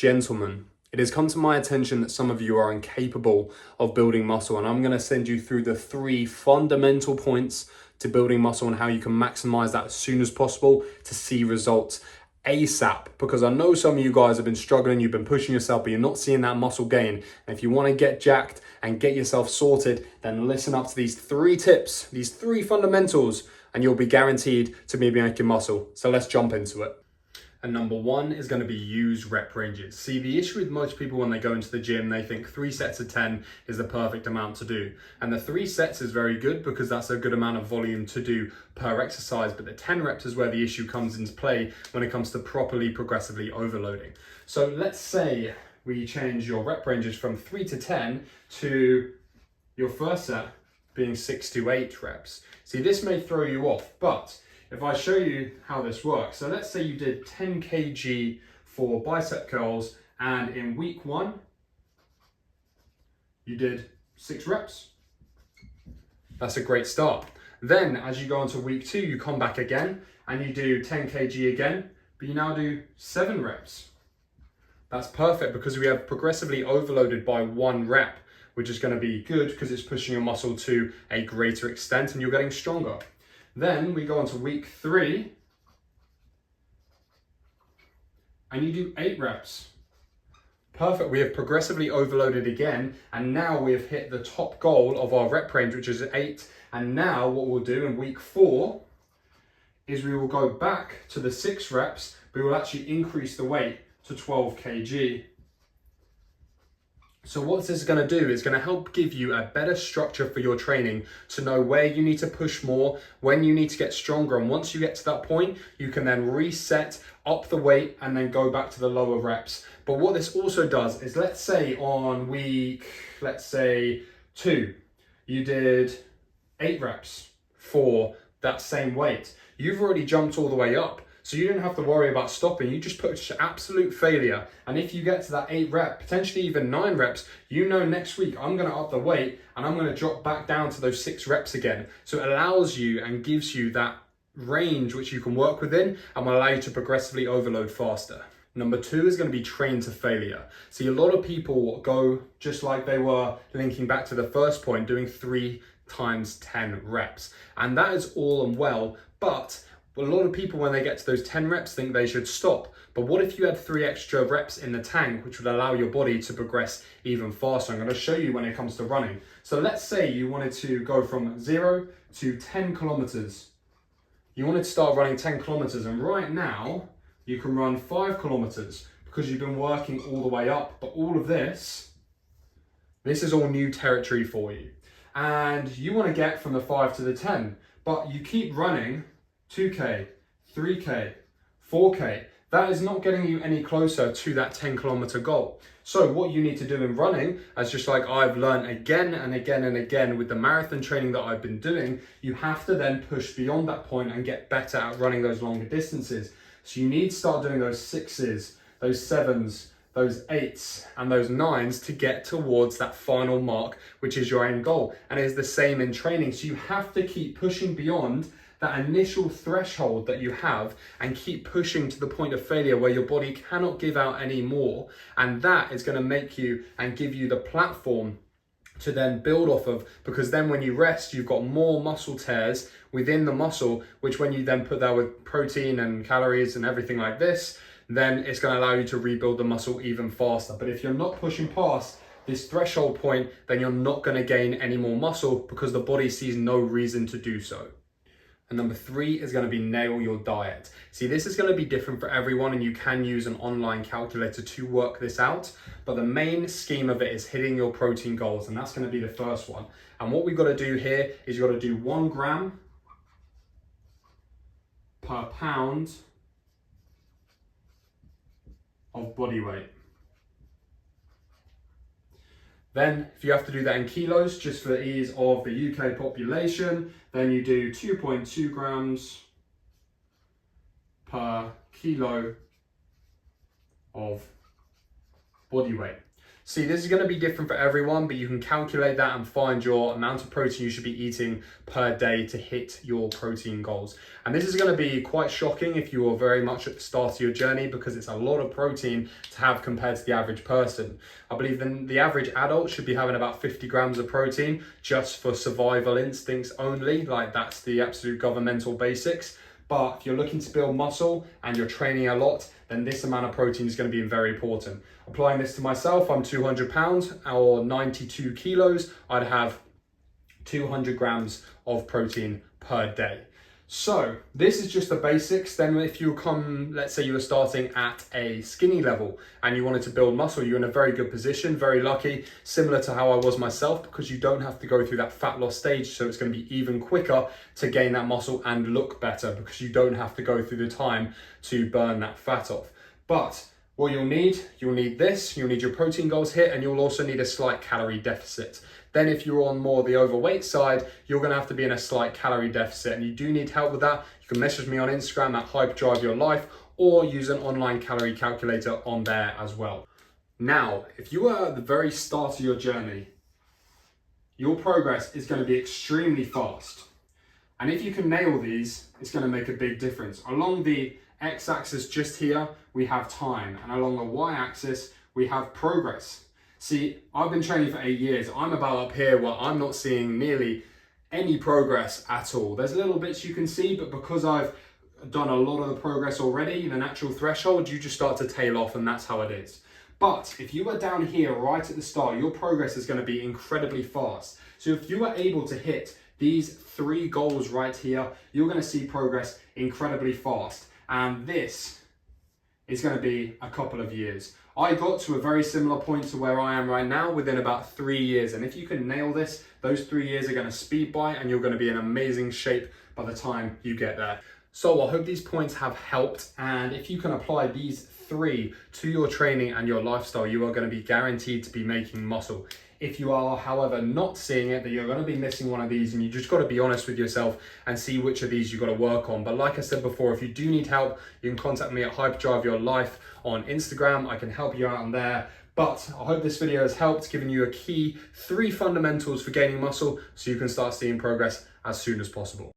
Gentlemen, it has come to my attention that some of you are incapable of building muscle, and I'm going to send you through the 3 fundamental points to building muscle and how you can maximize that as soon as possible to see results ASAP. Because I know some of you guys have been struggling, you've been pushing yourself, but you're not seeing that muscle gain. And if you want to get jacked and get yourself sorted, then listen up to these 3 tips, these 3 fundamentals, and you'll be guaranteed to be making muscle. So let's jump into it. And number 1 is going to be use rep ranges. See, the issue with most people when they go into the gym, they think 3 sets of 10 is the perfect amount to do. And the 3 sets is very good because that's a good amount of volume to do per exercise. But the 10 reps is where the issue comes into play when it comes to properly progressively overloading. So let's say we change your rep ranges from 3 to 10 to your first set being 6 to 8 reps. See, this may throw you off, but if I show you how this works, so let's say you did 10 kg for bicep curls, and in week 1, you did 6 reps. That's a great start. Then as you go into week 2, you come back again and you do 10 kg again, but you now do 7 reps. That's perfect because we have progressively overloaded by 1 rep, which is going to be good because it's pushing your muscle to a greater extent and you're getting stronger. Then we go on to week 3 and you do 8 reps. Perfect, we have progressively overloaded again, and now we have hit the top goal of our rep range, which is 8. And now what we'll do in week 4 is we will go back to the 6 reps, but we will actually increase the weight to 12 kg. So what this is going to do is going to help give you a better structure for your training to know where you need to push more, when you need to get stronger. And once you get to that point, you can then reset, up the weight, and then go back to the lower reps. But what this also does is, let's say on week, 2, you did 8 reps for that same weight. You've already jumped all the way up. So you don't have to worry about stopping, you just push to absolute failure. And if you get to that 8 rep, potentially even 9 reps, you know next week I'm gonna up the weight and I'm gonna drop back down to those 6 reps again. So it allows you and gives you that range which you can work within and will allow you to progressively overload faster. Number 2 is going to be train to failure. See, a lot of people go just like they were linking back to the first point, doing 3 times 10 reps. And that is all and well, but a lot of people, when they get to those 10 reps, think they should stop. But what if you had 3 extra reps in the tank, which would allow your body to progress even faster? I'm going to show you when it comes to running. So let's say you wanted to go from 0 to 10 kilometers. You wanted to start running 10 kilometers, and right now you can run 5 kilometers because you've been working all the way up. But all of this is all new territory for you. And you want to get from the 5 to the 10, but you keep running 2K, 3K, 4K. That is not getting you any closer to that 10 kilometer goal. So what you need to do in running, as just like I've learned again and again and again with the marathon training that I've been doing, you have to then push beyond that point and get better at running those longer distances. So you need to start doing those 6s, those 7s, those 8s and those 9s to get towards that final mark, which is your end goal. And it is the same in training. So you have to keep pushing beyond that initial threshold that you have and keep pushing to the point of failure where your body cannot give out any more. And that is going to make you and give you the platform to then build off of, because then when you rest, you've got more muscle tears within the muscle, which when you then put that with protein and calories and everything like this, then it's going to allow you to rebuild the muscle even faster. But if you're not pushing past this threshold point, then you're not going to gain any more muscle because the body sees no reason to do so. And number 3 is going to be nail your diet. See, this is going to be different for everyone, and you can use an online calculator to work this out. But the main scheme of it is hitting your protein goals, and that's going to be the first one. And what we've got to do here is you've got to do 1 gram per pound of body weight. Then if you have to do that in kilos, just for the ease of the UK population, then you do 2.2 grams per kilo of body weight. See, this is going to be different for everyone, but you can calculate that and find your amount of protein you should be eating per day to hit your protein goals. And this is going to be quite shocking if you are very much at the start of your journey, because it's a lot of protein to have compared to the average person. I believe then the average adult should be having about 50 grams of protein just for survival instincts only. Like, that's the absolute governmental basics. But if you're looking to build muscle and you're training a lot, then this amount of protein is going to be very important. Applying this to myself, I'm 200 pounds or 92 kilos. I'd have 200 grams of protein per day. So this is just the basics. Then if you come, let's say you were starting at a skinny level and you wanted to build muscle, you're in a very good position, very lucky, similar to how I was myself, because you don't have to go through that fat loss stage. So it's going to be even quicker to gain that muscle and look better, because you don't have to go through the time to burn that fat off. But what you'll need this, you'll need your protein goals hit, and you'll also need a slight calorie deficit. Then if you're on more the overweight side, you're going to have to be in a slight calorie deficit, and you do need help with that. You can message me on Instagram at HypeDriveYourLife, or use an online calorie calculator on there as well. Now, if you are at the very start of your journey, your progress is going to be extremely fast. And if you can nail these, it's going to make a big difference. Along the x-axis just here, we have time, and along the y-axis, we have progress. See, I've been training for 8 years. I'm about up here where I'm not seeing nearly any progress at all. There's little bits you can see, but because I've done a lot of the progress already, the natural threshold, you just start to tail off, and that's how it is. But if you are down here right at the start, your progress is going to be incredibly fast. So if you are able to hit these 3 goals right here, you're going to see progress incredibly fast. And this is going to be a couple of years. I got to a very similar point to where I am right now within about 3 years. And if you can nail this, those 3 years are going to speed by, and you're going to be in amazing shape by the time you get there. So I hope these points have helped. And if you can apply these 3 to your training and your lifestyle, you are going to be guaranteed to be making muscle. If you are, however, not seeing it, that you're going to be missing one of these, and you just got to be honest with yourself and see which of these you've got to work on. But like I said before, if you do need help, you can contact me at HypeDriveYourLife on Instagram. I can help you out on there. But I hope this video has helped, giving you a key 3 fundamentals for gaining muscle so you can start seeing progress as soon as possible.